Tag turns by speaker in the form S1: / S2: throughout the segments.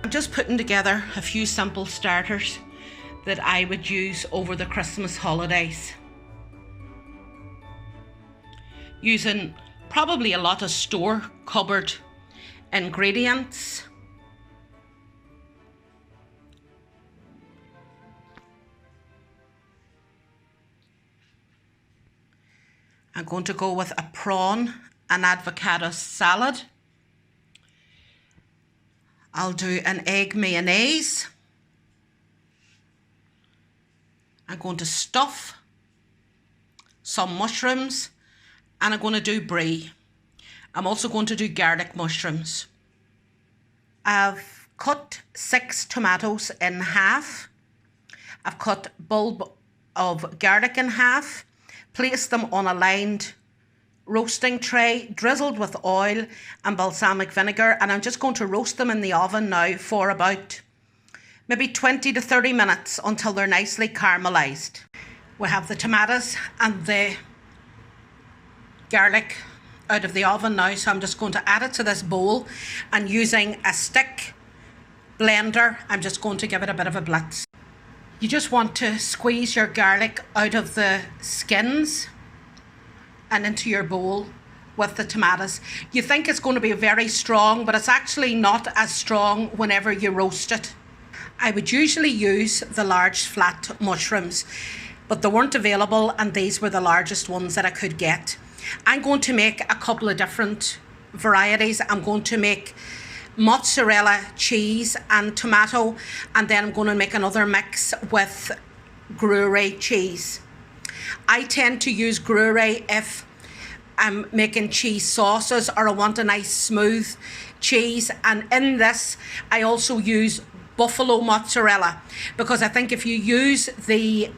S1: I'm just putting together a few simple starters that I would use over the Christmas holidays. Using probably a lot of store cupboard ingredients. I'm going to go with a prawn and avocado salad. I'll do an egg mayonnaise. I'm going to stuff some mushrooms and I'm going to do brie. I'm also going to do garlic mushrooms. I've cut 6 tomatoes in half. I've cut a bulb of garlic in half, placed them on a lined roasting tray, drizzled with oil and balsamic vinegar, and I'm just going to roast them in the oven now for about maybe 20 to 30 minutes until they're nicely caramelized. We have the tomatoes and the garlic out of the oven now, so I'm just going to add it to this bowl, and using a stick blender I'm just going to give it a bit of a blitz. You just want to squeeze your garlic out of the skins and into your bowl with the tomatoes. You think it's going to be very strong, but it's actually not as strong whenever you roast it. I would usually use the large flat mushrooms, but they weren't available and these were the largest ones that I could get. I'm going to make a couple of different varieties. I'm going to make mozzarella, cheese and tomato, and then I'm going to make another mix with Gruyere cheese. I tend to use Gruyere if I'm making cheese sauces or I want a nice smooth cheese, and in this I also use buffalo mozzarella, because I think if you use the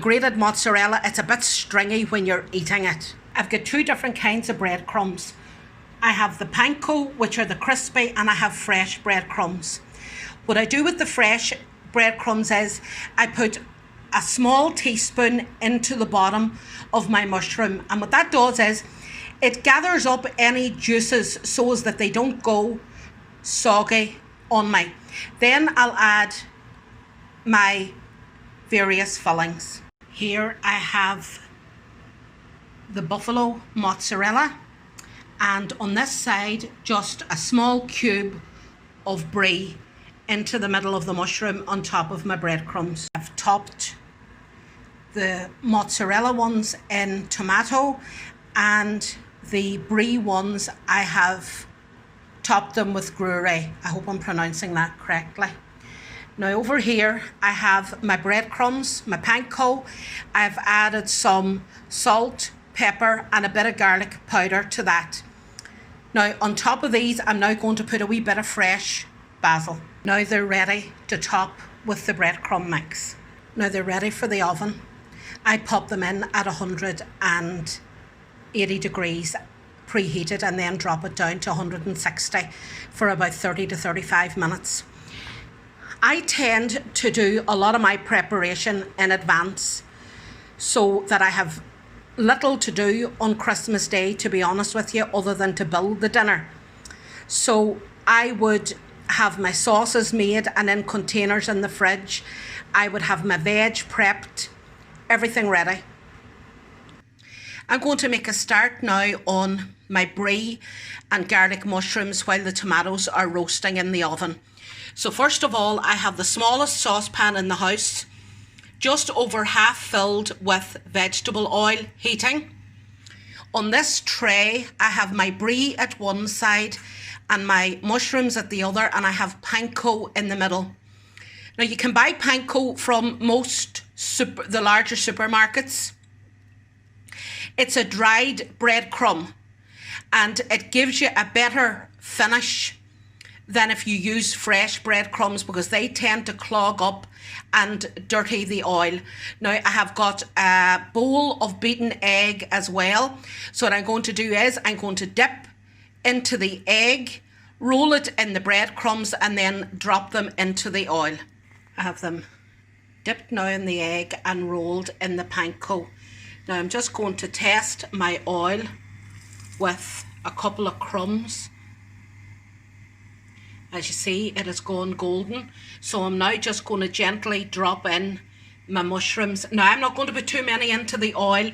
S1: grated mozzarella it's a bit stringy when you're eating it. I've got 2 different kinds of breadcrumbs. I have the panko, which are the crispy, and I have fresh breadcrumbs. What I do with the fresh breadcrumbs is I put a small teaspoon into the bottom of my mushroom, and what that does is it gathers up any juices so as that they don't go soggy on me. Then I'll add my various fillings. Here I have the buffalo mozzarella, and on this side just a small cube of brie into the middle of the mushroom on top of my breadcrumbs. I've topped the mozzarella ones in tomato, and the brie ones I have topped them with Gruyere. I hope I'm pronouncing that correctly. Now over here I have my breadcrumbs, my panko. I've added some salt, pepper and a bit of garlic powder to that. Now on top of these I'm now going to put a wee bit of fresh basil. Now they're ready to top with the breadcrumb mix. Now they're ready for the oven. I pop them in at 180 degrees preheated, and then drop it down to 160 for about 30 to 35 minutes. I tend to do a lot of my preparation in advance so that I have little to do on Christmas Day, to be honest with you, other than to build the dinner. So I would have my sauces made and in containers in the fridge. I would have my veg prepped, everything ready. I'm going to make a start now on my brie and garlic mushrooms while the tomatoes are roasting in the oven. So first of all, I have the smallest saucepan in the house, just over half filled with vegetable oil heating. On this tray, I have my brie at one side and my mushrooms at the other, and I have panko in the middle. Now you can buy panko from most the larger supermarkets. It's a dried breadcrumb and it gives you a better finish than if you use fresh breadcrumbs, because they tend to clog up and dirty the oil. Now I have got a bowl of beaten egg as well. So what I'm going to do is I'm going to dip into the egg, roll it in the breadcrumbs and then drop them into the oil. I have them dipped now in the egg and rolled in the panko. Now I'm just going to test my oil with a couple of crumbs. As you see, it has gone golden. So I'm now just going to gently drop in my mushrooms. Now I'm not going to put too many into the oil,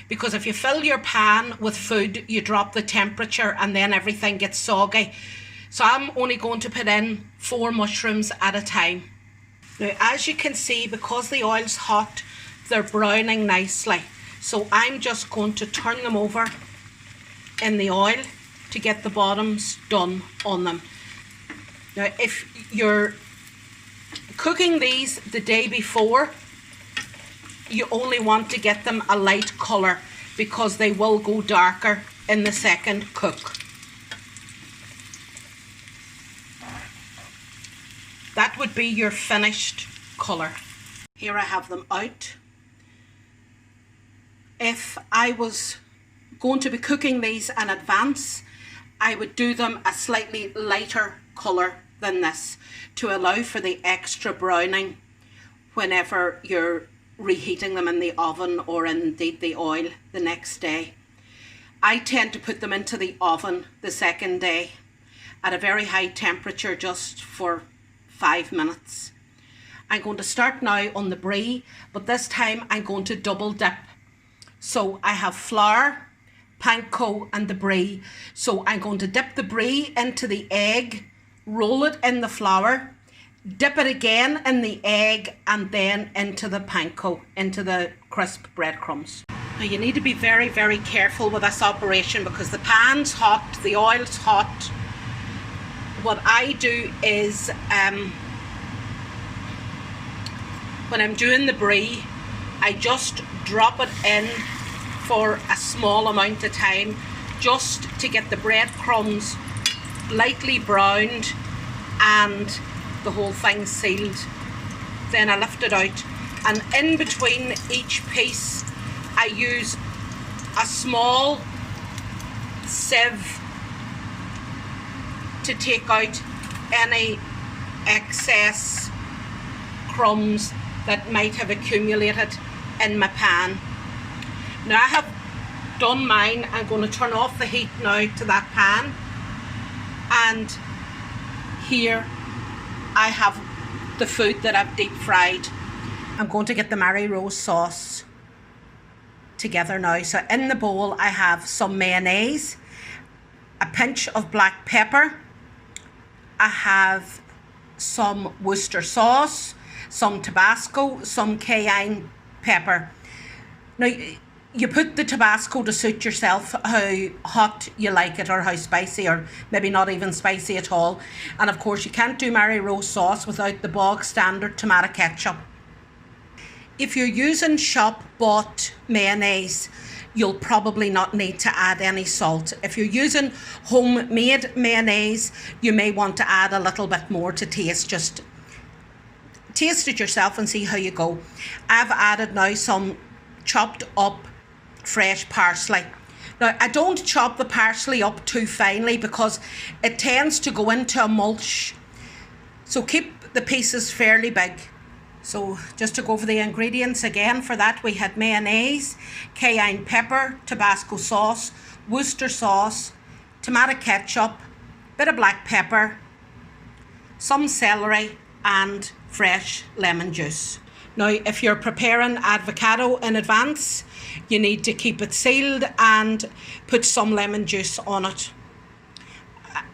S1: because if you fill your pan with food, you drop the temperature and then everything gets soggy. So I'm only going to put in 4 mushrooms at a time. Now as you can see, because the oil's hot, they're browning nicely. So I'm just going to turn them over in the oil to get the bottoms done on them. Now if you're cooking these the day before, you only want to get them a light colour, because they will go darker in the second cook. That would be your finished colour. Here I have them out. If I was going to be cooking these in advance, I would do them a slightly lighter colour than this, to allow for the extra browning whenever you're reheating them in the oven or indeed the oil the next day. I tend to put them into the oven the second day at a very high temperature, just for 5 minutes. I'm going to start now on the brie, but this time I'm going to double dip. So I have flour, panko and the brie. So I'm going to dip the brie into the egg, roll it in the flour, dip it again in the egg, and then into the panko, into the crisp breadcrumbs. Now you need to be very, very careful with this operation, because the pan's hot, the oil's hot. What I do is, when I'm doing the brie, I just drop it in for a small amount of time, just to get the breadcrumbs lightly browned and the whole thing sealed. Then I lift it out, and in between each piece I use a small sieve to take out any excess crumbs that might have accumulated in my pan. Now I have done mine. I'm going to turn off the heat now to that pan, and here I have the food that I've deep fried. I'm going to get the Mary Rose sauce together now. So in the bowl I have some mayonnaise, a pinch of black pepper, I have some Worcester sauce, some Tabasco, some cayenne pepper. Now you put the Tabasco to suit yourself, how hot you like it, or how spicy, or maybe not even spicy at all. And of course you can't do Mary Rose sauce without the bog standard tomato ketchup. If you're using shop bought mayonnaise, you'll probably not need to add any salt. If you're using homemade mayonnaise, you may want to add a little bit more to taste. Just taste it yourself and see how you go. I've added now some chopped up fresh parsley. Now I don't chop the parsley up too finely, because it tends to go into a mulch. So keep the pieces fairly big. So just to go over the ingredients again, for that we had mayonnaise, cayenne pepper, Tabasco sauce, Worcester sauce, tomato ketchup, bit of black pepper, some celery and fresh lemon juice. Now if you're preparing avocado in advance, you need to keep it sealed and put some lemon juice on it.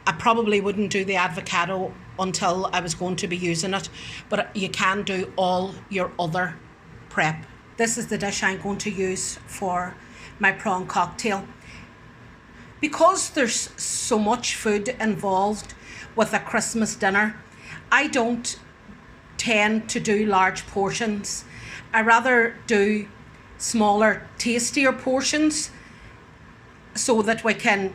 S1: I probably wouldn't do the avocado until I was going to be using it, but you can do all your other prep. This is the dish I'm going to use for my prawn cocktail. Because there's so much food involved with a Christmas dinner, I don't tend to do large portions. I rather do smaller, tastier portions, so that we can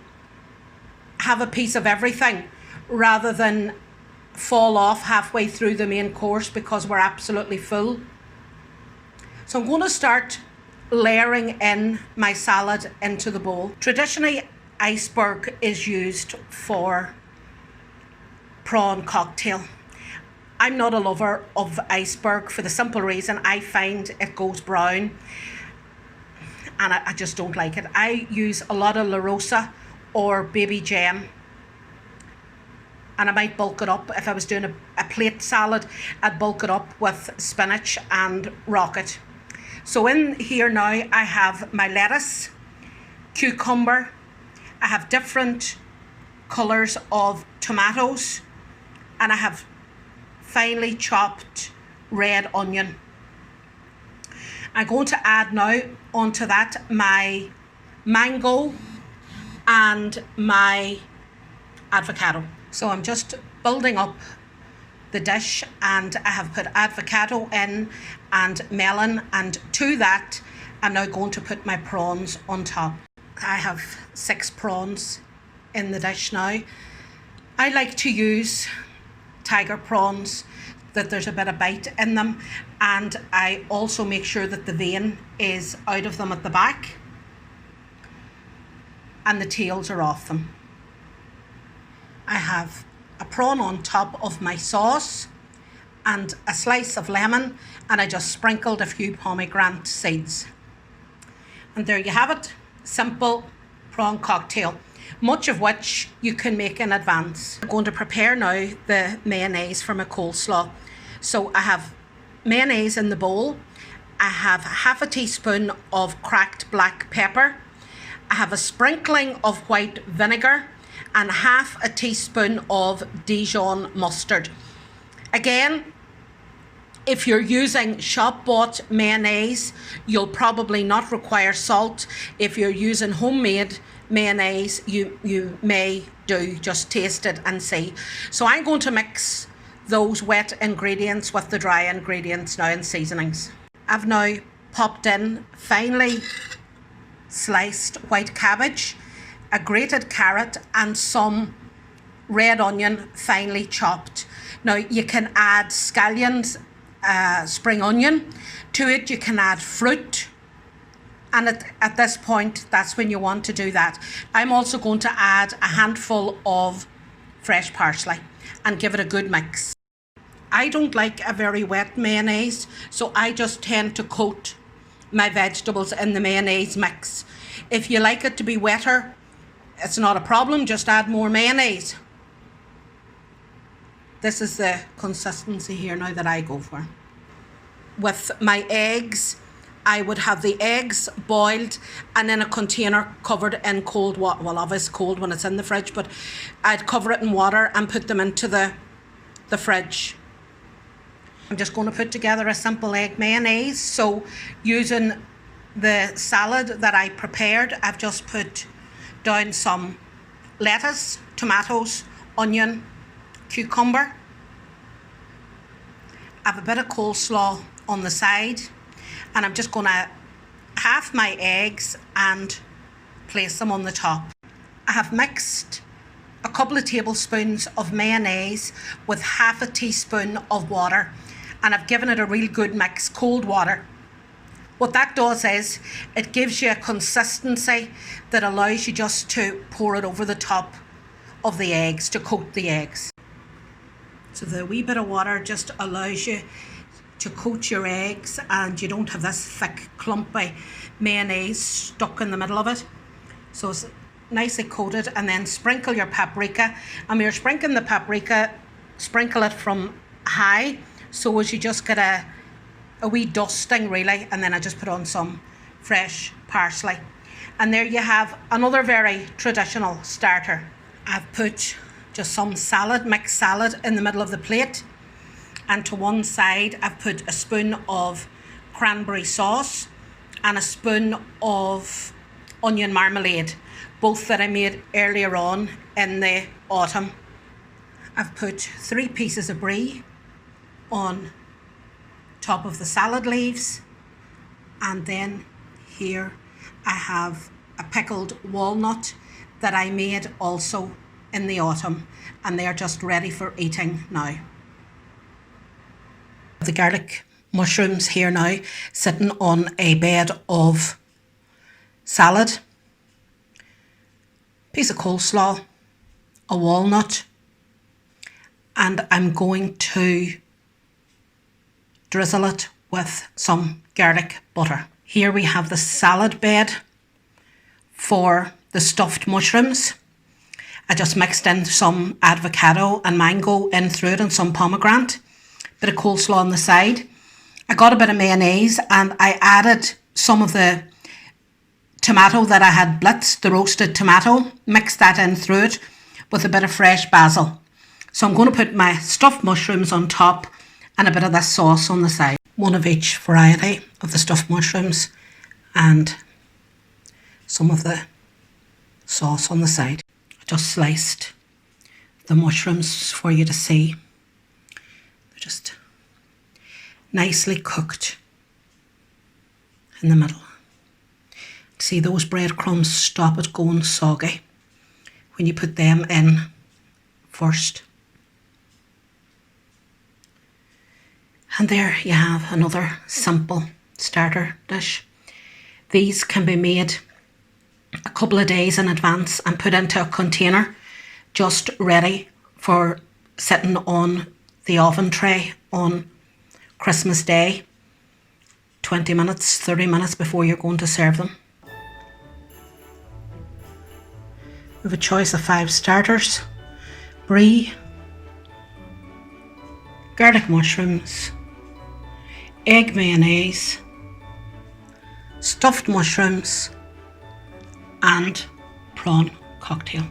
S1: have a piece of everything, rather than fall off halfway through the main course because we're absolutely full. So I'm going to start layering in my salad into the bowl. Traditionally, iceberg is used for prawn cocktail. I'm not a lover of iceberg for the simple reason I find it goes brown, and I just don't like it. I use a lot of La Rosa or baby jam and I might bulk it up. If I was doing a plate salad, I'd bulk it up with spinach and rocket. So in here now I have my lettuce, cucumber, I have different colours of tomatoes, and I have finely chopped red onion. I'm going to add now onto that my mango and my avocado. So I'm just building up the dish, and I have put avocado in and melon, and to that I'm now going to put my prawns on top. I have 6 prawns in the dish now. I like to use tiger prawns, that there's a bit of bite in them, and I also make sure that the vein is out of them at the back and the tails are off them. I have a prawn on top of my sauce and a slice of lemon, and I just sprinkled a few pomegranate seeds. And there you have it, simple prawn cocktail, much of which you can make in advance. I'm going to prepare now the mayonnaise for my coleslaw. So I have mayonnaise in the bowl, I have half a teaspoon of cracked black pepper, I have a sprinkling of white vinegar, and half a teaspoon of Dijon mustard. Again, if you're using shop-bought mayonnaise, you'll probably not require salt. If you're using homemade mayonnaise, you may do, just taste it and see. So I'm going to mix those wet ingredients with the dry ingredients now and seasonings. I've now popped in finely sliced white cabbage, a grated carrot, and some red onion finely chopped. Now you can add scallions, spring onion to it, you can add fruit, and at this point that's when you want to do that. I'm also going to add a handful of fresh parsley and give it a good mix. I don't like a very wet mayonnaise, so I just tend to coat my vegetables in the mayonnaise mix. If you like it to be wetter, it's not a problem, just add more mayonnaise. This is the consistency here now that I go for. With my eggs, I would have the eggs boiled and in a container covered in cold water. Well, obviously cold when it's in the fridge, but I'd cover it in water and put them into the fridge. I'm just going to put together a simple egg mayonnaise. So using the salad that I prepared, I've just put down some lettuce, tomatoes, onion, cucumber. I have a bit of coleslaw on the side, and I'm just going to half my eggs and place them on the top. I have mixed a couple of tablespoons of mayonnaise with half a teaspoon of water, and I've given it a real good mix, cold water. What that does is it gives you a consistency that allows you just to pour it over the top of the eggs, to coat the eggs. So the wee bit of water just allows you to coat your eggs, and you don't have this thick clumpy mayonnaise stuck in the middle of it. So it's nicely coated, and then sprinkle your paprika. And when you're sprinkling the paprika, sprinkle it from high, so as you just get a wee dusting really, and then I just put on some fresh parsley. And there you have another very traditional starter. I've put just some salad, mixed salad, in the middle of the plate, and to one side I've put a spoon of cranberry sauce and a spoon of onion marmalade, both that I made earlier on in the autumn. I've put 3 pieces of brie on top of the salad leaves, and then here I have a pickled walnut that I made also in the autumn, and they're just ready for eating now. The garlic mushrooms here now sitting on a bed of salad, piece of coleslaw, a walnut, and I'm going to drizzle it with some garlic butter. Here we have the salad bed for the stuffed mushrooms, I just mixed in some avocado and mango in through it and some pomegranate. Bit of coleslaw on the side. I got a bit of mayonnaise and I added some of the tomato that I had blitzed, the roasted tomato, mixed that in through it with a bit of fresh basil. So I'm going to put my stuffed mushrooms on top and a bit of this sauce on the side. One of each variety of the stuffed mushrooms and some of the sauce on the side. I just sliced the mushrooms for you to see. They're just nicely cooked in the middle. See, those breadcrumbs stop it going soggy when you put them in first. And there you have another simple starter dish. These can be made a couple of days in advance and put into a container just ready for sitting on the oven tray on Christmas Day, 20 minutes, 30 minutes before you're going to serve them. We have a choice of 5 starters: brie, garlic mushrooms, egg mayonnaise, stuffed mushrooms and prawn cocktail.